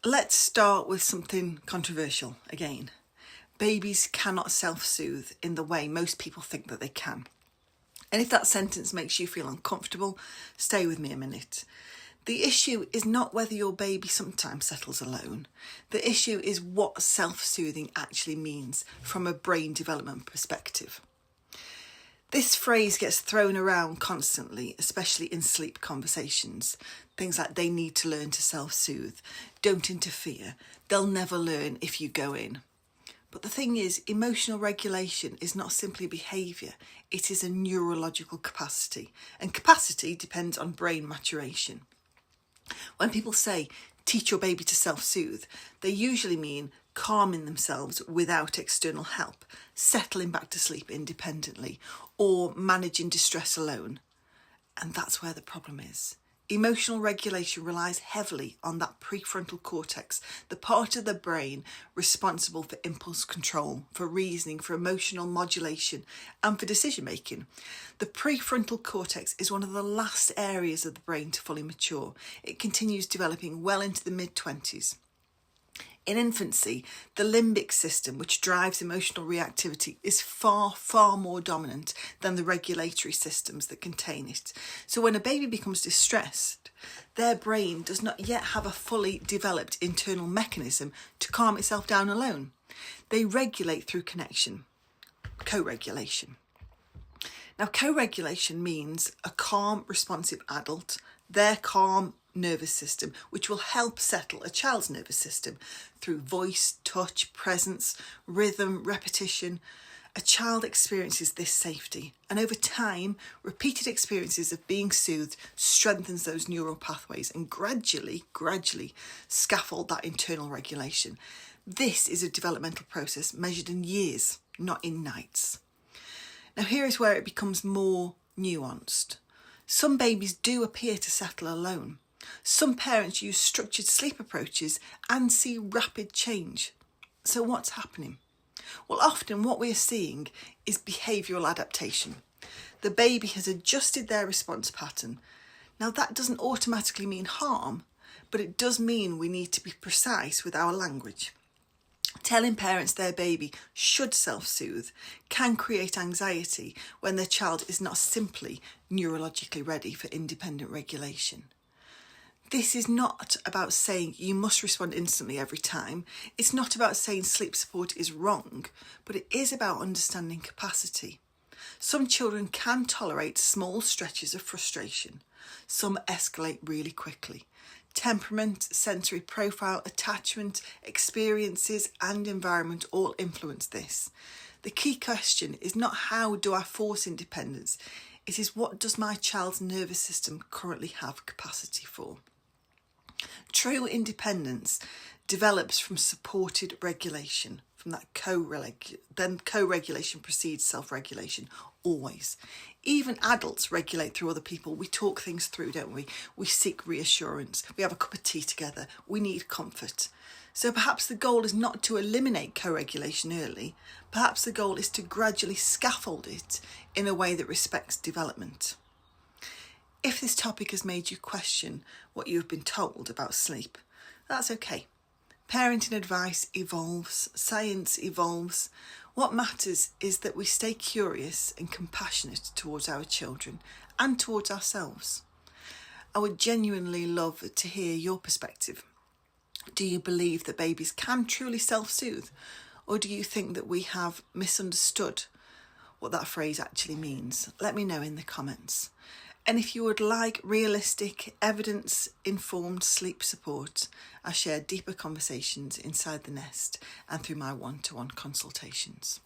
Let's start with something controversial again. Babies cannot self-soothe in the way most people think that they can. And if that sentence makes you feel uncomfortable, stay with me a minute. The issue is not whether your baby sometimes settles alone. The issue is what self-soothing actually means from a brain development perspective. This phrase gets thrown around constantly, especially in sleep conversations. Things like they need to learn to self-soothe, don't interfere, they'll never learn if you go in. But the thing is, emotional regulation is not simply behaviour, it is a neurological capacity. And capacity depends on brain maturation. When people say, teach your baby to self-soothe, they usually mean calming themselves without external help, settling back to sleep independently, or managing distress alone. And that's where the problem is. Emotional regulation relies heavily on that prefrontal cortex, the part of the brain responsible for impulse control, for reasoning, for emotional modulation, and for decision making. The prefrontal cortex is one of the last areas of the brain to fully mature. It continues developing well into the mid-20s. In infancy, the limbic system, which drives emotional reactivity, is far, far more dominant than the regulatory systems that contain it. So when a baby becomes distressed, their brain does not yet have a fully developed internal mechanism to calm itself down alone. They regulate through connection, co-regulation. Now, co-regulation means a calm, responsive adult, their calm nervous system, which will help settle a child's nervous system through voice, touch, presence, rhythm, repetition. A child experiences this safety, and over time, repeated experiences of being soothed strengthens those neural pathways and gradually scaffold that internal regulation. This is a developmental process measured in years, not in nights. Now, here is where it becomes more nuanced. Some babies do appear to settle alone. Some parents use structured sleep approaches and see rapid change. So what's happening? Well, often what we're seeing is behavioural adaptation. The baby has adjusted their response pattern. Now, that doesn't automatically mean harm, but it does mean we need to be precise with our language. Telling parents their baby should self-soothe can create anxiety when their child is not simply neurologically ready for independent regulation. This is not about saying you must respond instantly every time. It's not about saying sleep support is wrong, but it is about understanding capacity. Some children can tolerate small stretches of frustration. Some escalate really quickly. Temperament, sensory profile, attachment, experiences and environment all influence this. The key question is not how do I force independence, it is what does my child's nervous system currently have capacity for. True independence develops from supported regulation, from that co-regulation precedes self-regulation, always. Even adults regulate through other people. We talk things through, don't we? We seek reassurance. We have a cup of tea together. We need comfort. So perhaps the goal is not to eliminate co-regulation early. Perhaps the goal is to gradually scaffold it in a way that respects development. If this topic has made you question what you've been told about sleep, that's okay. Parenting advice evolves, science evolves. What matters is that we stay curious and compassionate towards our children and towards ourselves. I would genuinely love to hear your perspective. Do you believe that babies can truly self-soothe, or do you think that we have misunderstood what that phrase actually means? Let me know in the comments. And if you would like realistic, evidence-informed sleep support, I share deeper conversations inside the nest and through my one-to-one consultations.